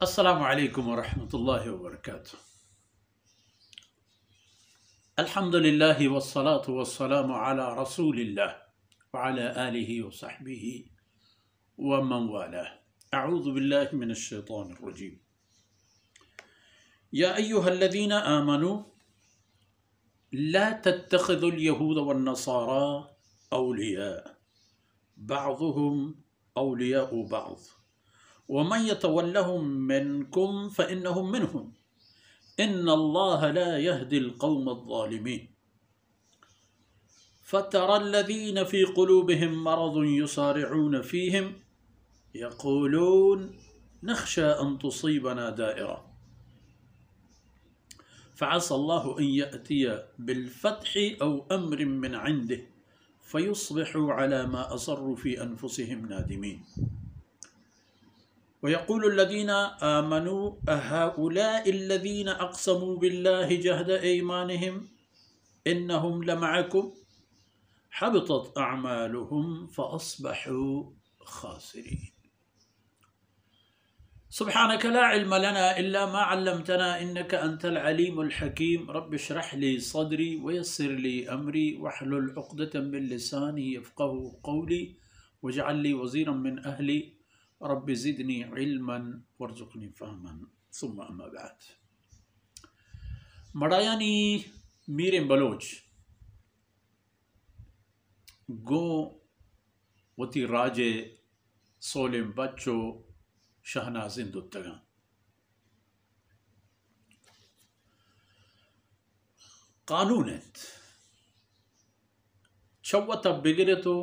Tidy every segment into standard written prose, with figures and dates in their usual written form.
السلام عليكم ورحمة الله وبركاته. الحمد لله والصلاة والسلام على رسول الله وعلى آله وصحبه ومن والاه. أعوذ بالله من الشيطان الرجيم. يا أيها الذين آمنوا لا تتخذوا اليهود والنصارى أولياء بعضهم أولياء بعض ومن يتولهم منكم فإنهم منهم إن الله لا يهدي القوم الظالمين. فترى الذين في قلوبهم مرض يصارعون فيهم يقولون نخشى أن تصيبنا دائرة فعسى الله أن يأتي بالفتح أو أمر من عنده فيصبحوا على ما أصروا في أنفسهم نادمين. ويقول الذين آمنوا أهؤلاء الذين أقسموا بالله جهد أيمانهم إنهم لمعكم حبطت أعمالهم فأصبحوا خاسرين. سبحانك لا علم لنا إلا ما علمتنا إنك أنت العليم الحكيم. رب اشرح لي صدري ويسر لي أمري واحلل عقدة من لساني يفقه قولي واجعل لي وزيرا من أهلي رب زدني علما وارزقني فهما ثم أما بعد. مڑایانی میر بلوچ گو وتی راجے سولم بچو شہنازن دتگاں قانونت چوتا بگرتو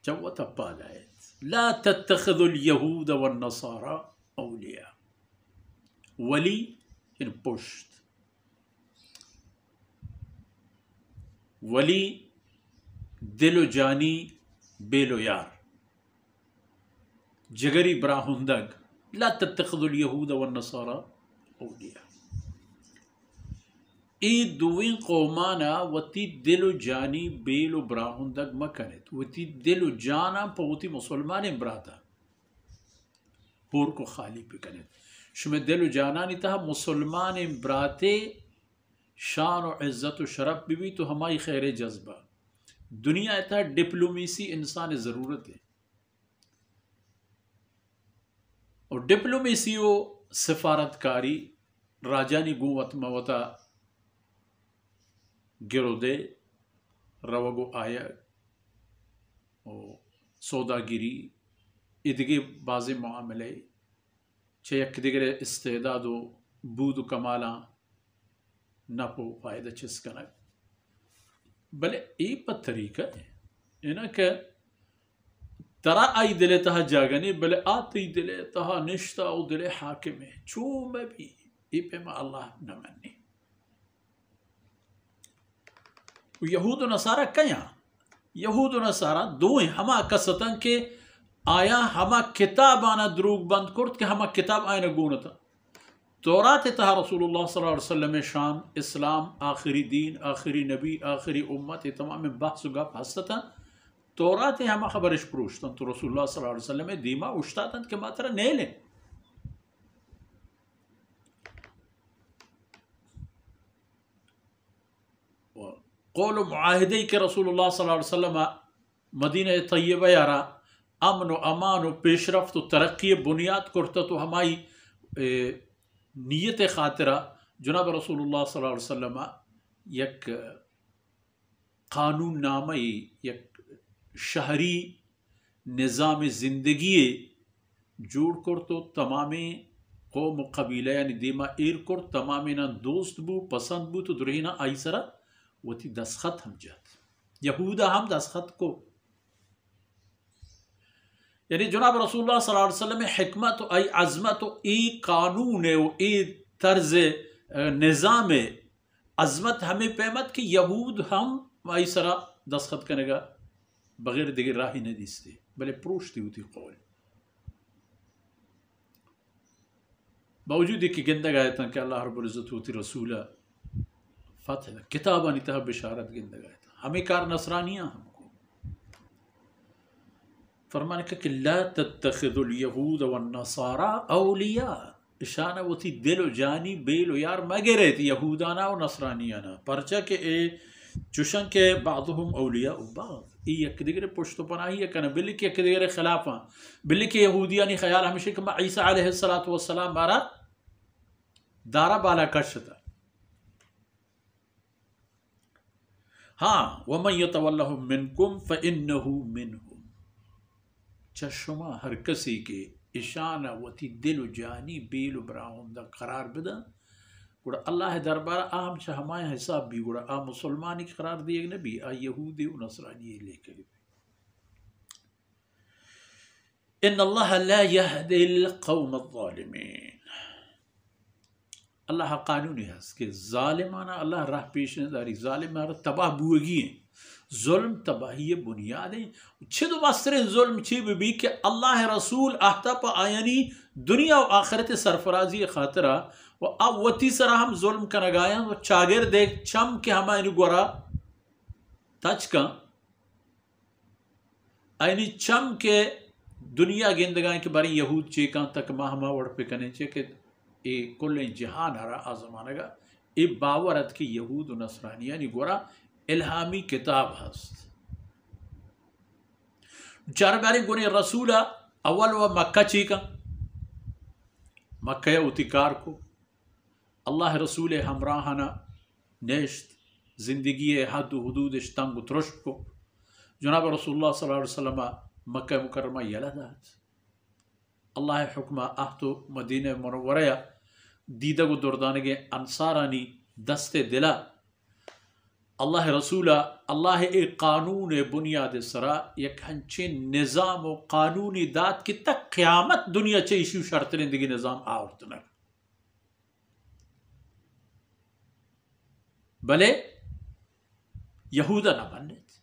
چوتا پالایت لا تتخذوا اليهود والنصارى أولياء. ولی یعنی پشت، ولی دل و جانی بیل و یار، جگری براہندگ. لا تتخذوا اليهود والنصارى أولياء. ای دوین قومانا وتی دل و جانی بیل و براہندگ مکنت. وتی دل و جانا پا وتی مسلمان براتا پور کو خالی پکنت. شما دل و جانانی تہا مسلمان براتے شان و عزت و شرف بھی تو ہماری خیر جذبہ. دنیا اتنا ڈپلومیسی انسان ضرورت ہے، اور ڈپلومیسی و سفارتکاری راجانی گوت موتا گرو دے روگو آیا سودا گیری ادگی بازی معاملے چھے یک دیگر استعداد و بود و کمالا نپو فائدہ چس کنک. بلے ای پا طریقہ ہے اینا کہ ترا آئی دلے تہا جاگنی بلے آتی دلے تہا نشتا او دلے حاکم ہے چو میں بھی ای پہ ما اللہ نمانی. یہود و نصارہ کیا؟ یہود و نصارہ دوئیں ہما کستن کے آیا ہما کتاب آنا دروگ بند کرد کہ ہما کتاب آئینا گونتا. تورات تہا رسول اللہ صلی اللہ علیہ وسلم شان اسلام آخری دین آخری نبی آخری امت تمام بحث و گپ ہستتا. تورات ہما خبرش پروشتن تو رسول اللہ صلی اللہ علیہ وسلم دیما اشتاتن کہ ماترہ نیلیں. قول و معاہدے کہ رسول اللہ صلی اللہ علیہ وسلم مدینہ طیبہ یارا امن و امان و پیشرفت و ترقی بنیاد کرتا تو ہماری نیت خاطرہ جناب رسول اللہ صلی اللہ علیہ وسلم یک قانون نامی یک شہری نظام زندگی جوڑ کر تو تمامی قوم و قبیلہ یعنی دیما ایر کر تمامی نا دوست بو پسند بو تو درہینا آئی سرا وہ تھی دستخط ہم جات یہودہ ہم دستخط کو یعنی جناب رسول اللہ صلی اللہ علیہ وسلم حکمت و ای عظمت و ای قانون و ای طرز نظام عظمت ہمیں پیمت کہ یہود ہم آئی سرا دستخط کرنے گا بغیر دیگر راہی نہیں دیستے بلے پروشتی ہوتی قول. باوجود کہ گندگ آیتا کہ اللہ رب العزت ہوتی رسولہ فتح کتابانی تہا بشارت گندگ آیتا ہمیں کار نصرانیاں ہم کو فرمانے کہ لا تتخذوا اليهود والنصارى اولیاء. اشانہ وہ تھی دل و جانی بیل و یار مگرے تھی یہودانہ و نصرانیانہ پرچہ کہ اے چوشن کے بعضهم اولیاء بعض ای یک دیگر پشت و پناہی کنا بلی کہ یک دیگر خلافاں بلی کہ یہودیانی خیال ہمیشہ کہ عیسیٰ علیہ السلام بارا دارا بالا کشتا ہاں ومن یتولہم منکم فإنہ منہم چشما ہر کسی کے اشانہ وتی دل و جانی بیل و براہم دا قرار بدا گوڑا اللہ دربارہ آہم چا ہمائے حساب بھی گوڑا آ مسلمانی کی قرار دیئے نبی آ یہودی و نصرانی لے کے بھی ان اللہ لا یہدی القوم الظالمین اللہ قانونی ہے کہ ظالمانہ اللہ راہ پیشنے داری ظالمانہ تباہ بوگی ہیں ظلم تباہی بنیادیں چھدو مسترین ظلم چی بھی کہ اللہ رسول آہتا پا آیانی دنیا و آخرت سرفرازی خاطرہ و اب وطی سرا ہم ظلم کنگائیں و چاگر دیکھ چم کے ہم آئینی گورا تچ کا آئینی چم کے دنیا گندگائیں کے بارے یہود چیکاں تک ماہما وڑ پہ کنے چے کہ اے کل جہان ہرا آزمانے گا اے باورت کی یہود و نصرانیانی گورا الہامی کتاب ہست چار باری گونے رسولہ اول و مکہ چیکا مکہ اتکار کو اللہ رسول ہمراہنا نیشت زندگی حد و حدود تنگ و ترشت کو جناب رسول اللہ صلی اللہ علیہ وسلم مکہ مکرمہ یلدات اللہ حکمہ احتو مدینہ منورہ دیدہ و دردانگے انصارانی دست دلا اللہ رسولہ اللہ ایک قانون بنیاد سرا یک ہنچین نظام و قانونی داد کی تک قیامت دنیا چیشو شرط رندگی نظام آورتنک بلے یہودہ نہ بنت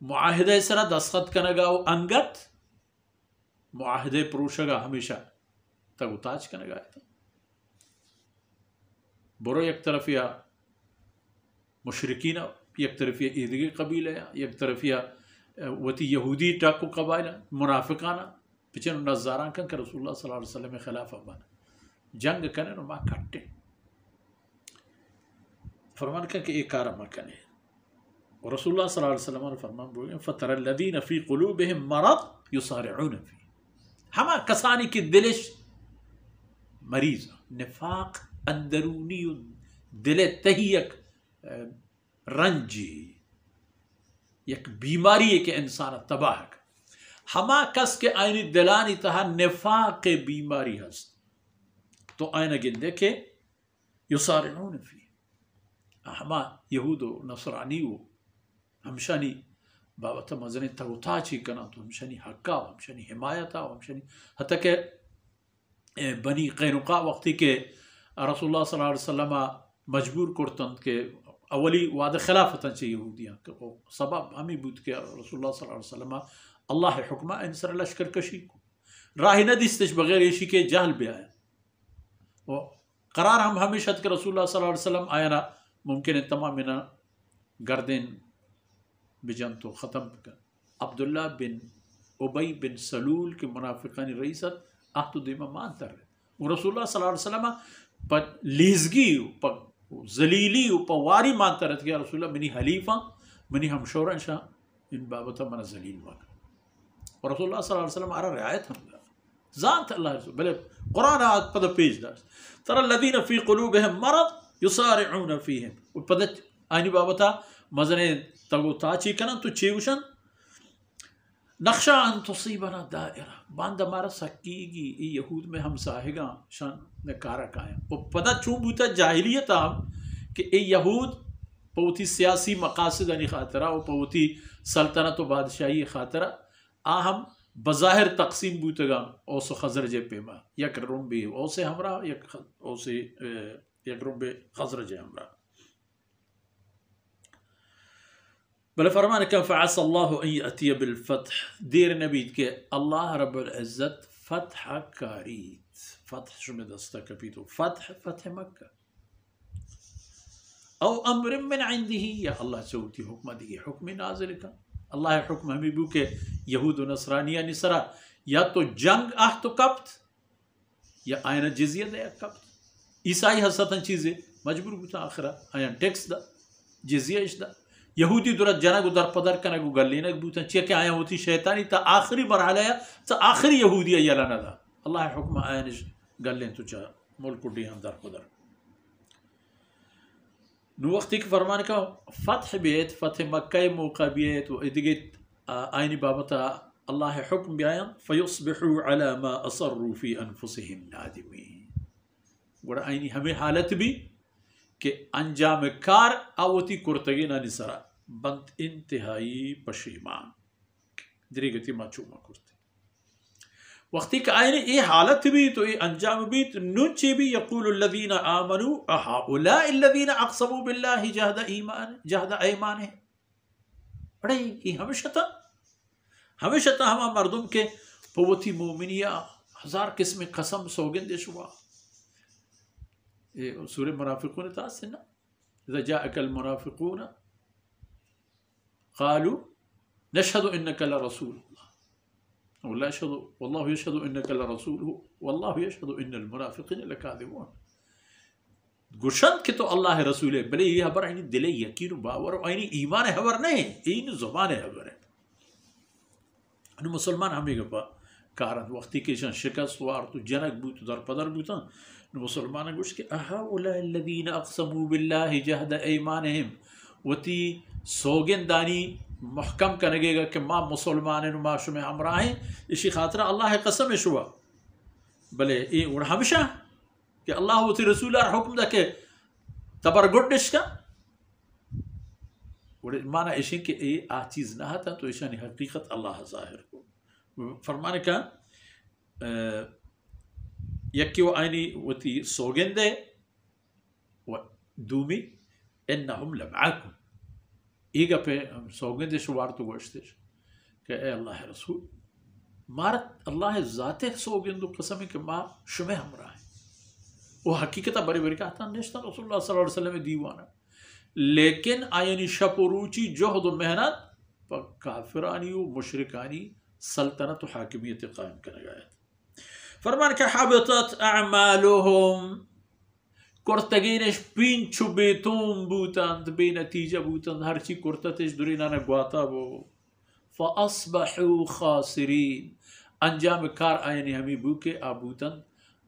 معاہدہ سرا دستخط کنگا و انگت معاہدے پروشگا ہمیشہ تک اتاج کنگا ہے برو یک طرف یا مشرکین یک طرف یا ایدگی قبیلہ یک طرف یا وتی یہودی ٹاکو قبائلہ منافقانہ پچھن نظاران کن کہ رسول اللہ صلی اللہ علیہ وسلم خلاف بنا جنگ کنے نو ما کٹے فرمان کن کہ ایک کارا ما کنے اور رسول اللہ صلی اللہ علیہ وسلم فرمان بولیں فَتَرَ الَّذِينَ فِي قُلُوبِهِمْ مَرَضْ يُصَارِعُونَ فِي ہما کسانی کی دلش مریض نفاق اندرونی دل تہیک رنجی یک بیماری ہے کہ انسان تباہ ہما کس کے آئینی دلانی تہا نفاق بیماری ہست تو آئینہ گندے کہ یسارعون فی ہما یہود و نصرانی و ہمشانی بابتا مزنی تغتا چی کنا تو ہمشانی حقا و ہمشانی حمایتا و ہمشانی حتی کہ بنی قینقاع وقتی کہ رسول اللہ صلی اللہ علیہ وسلم مجبور کرتند کہ اولی وعد خلافتاً چاہیے یہودیاں کہ سبب ہمیں بود کہ رسول اللہ صلی اللہ علیہ وسلم اللہ حکمہ انسر لشکر کشی کو راہ ندیستش بغیر ایشی کے جہل بھی آیا و قرار ہم ہمیشہ کہ رسول اللہ صلی اللہ علیہ وسلم آیا نا ممکن ہے تمامنا گردن بجن تو ختم کر عبداللہ بن ابی بن سلول کے منافقانی رئیست احتو دیمہ مانتا رہے و رسول اللہ صلی اللہ علیہ وسلم پر لیزگی پر ذلیلی و پر واری مانتا رہتا کہ یا رسول اللہ منی حلیفہ منی ہمشورن شاہ ان بابتا منا ذلیل واقع اور رسول اللہ صلی اللہ علیہ وسلم آرہ رعایت ہم گا ذات اللہ رسول بلے قرآن آت پدہ پیج داشت ترى الذين في قلوبهم مرض يصارعون فيهم و پدہ آئینی بابتا مزنے تگو تاچی کنن تو چیوشن نقشہ ان تصیبنا دائرہ باندہ مارا سکیگی ای یہود میں ہم ساہگاں شان نکارہ کائیں وہ پتہ چون بوتا جاہلیت آم کہ ای یہود پوتی سیاسی مقاصد انی خاطرہ و پوتی سلطنت و بادشاہی خاطرہ آہم بظاہر تقسیم بوتا گا اوسو خزرج پیما یک رنبی اوسے ہمراہ یک رنبی خزرج ہمراہ بل فرمان کہ فعص اللہ ان یأتی بالفتح دیر نبید کہ اللہ رب العزت فتح کاریت فتح شمی دستا کپیتو فتح مکہ او امر من عنده یا اللہ چوتی حکمہ دیگی حکم نازل کا اللہ حکم ہمیں بو کہ یہود و نصرانیہ نصرہ یا تو جنگ آہ تو کپت یا آئین جزیہ دے قبط عیسائی حسطن چیزیں مجبور بوتا آخرا آئین ٹیکس دا جزیہ اش دا یہودی درت جنگو در پدر کنگو گلینگ بوتا چیئے کہ آئین ہوتی شیطانی تا آخری مرحلہ یا تا آخری یہودی یلنا دا اللہ حکم آئین گلین تو چاہ ملکو ڈیان در پدر نو وقتی کہ فرمانے کا فتح بیت فتح مکہ موقع بیت و ادگیت آئینی بابتا اللہ حکم بیان فیصبحوا علی ما اصروا فی انفسهم نادمین گوڑا آئینی ہمیں حالت بھی کہ انجام کار آوتی کرتگی نانی سرا بند انتہائی پشیمان دریگتی ما چوما کرتے وقتی کہ آئینی ای حالت بھی تو ای انجام بھی تو ننچے بھی یقول الذین آمنوا اہؤلاء الذین اقسموا باللہ جہد ایمان ہے بڑے یہ ہمیشہ تا ہما مردم کے پوتی مومنیہ ہزار قسم قسم سوگندے شوا سورہ منافقون تاسنا اذا جاءك المنافقون قالوا نشهد انك لرسول الله والله يشهد والله يشهد انك لرسوله والله يشهد ان المنافقين لكاذبون گوشند کہ تو اللہ رسول ہے بلے یہ خبر اینی دل یقین و باور اینی ایمان خبر نہیں این زبان خبر ہے انو مسلمان ہمیں گپا کارن وقتی کہ شکست وار تو جنگ بوت در پدر بوتا نو مسلمان گوش کہ اہؤلاء الذین اقسموا باللہ جہد ایمانہم وتی سوگندانی محکم کرنے گا کہ ما مسلمان ما شمع ہمراہیں اسی خاطرہ اللہ قسم شوا بلے یہ ہمیشہ کہ اللہ وتی رسول حکم دا کہ تبرگٹش کا معنی ایشن کہ یہ آ چیز نہ تھا تو ایشانی حقیقت اللہ ظاہر کو فرمانے کا یکی و آئینی وتی سوگندے و دومی انہم لمعاکم ایگا پہ سوگندے شوار تو گوشتش کہ اے اللہ رسول مارت اللہ ذات سوگندو قسمی کہ ما شمع ہمراہ ہے وہ حقیقتہ بری بری کہتا نشتا رسول اللہ صلی اللہ علیہ وسلم دیوانا لیکن آئینی شپ و روچی جہد و محنت پا کافرانی و مشرکانی سلطنت و حاکمیت قائم کرنے گئے فرمان کہ حبطت اعمالهم کرتگینش پینچو بیتون بوتند بے نتیجہ بوتند ہرچی کرتتش درینانا گواتا بو فاصبحوا خاسرین انجام کار آئینی ہمیں بو کے آبوتند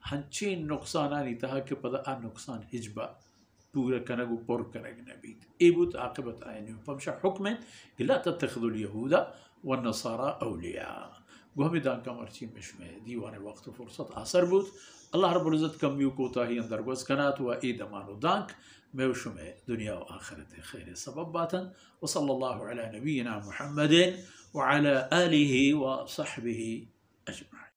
ہنچین نقصانانی تہا کہ پدا آ نقصان حجبہ پورا کنگو پر کنگ نبید ای بود عاقبت آئینی پمشا حکم ہے کہ لا تتخذوا اليہود والنصارى اولیاء گو ہمیں دان کا مرچی مشمع دیوان وقت و فرصت آثر بود اللہ رب العزت کمیو کو تاہی اندر گوز کنات و اید امانو دانک میں شمع دنیا و آخرت خیر سبب باتا وصلی اللہ علی نبینا محمد وعلى آلہ و صحبہ اجمعین.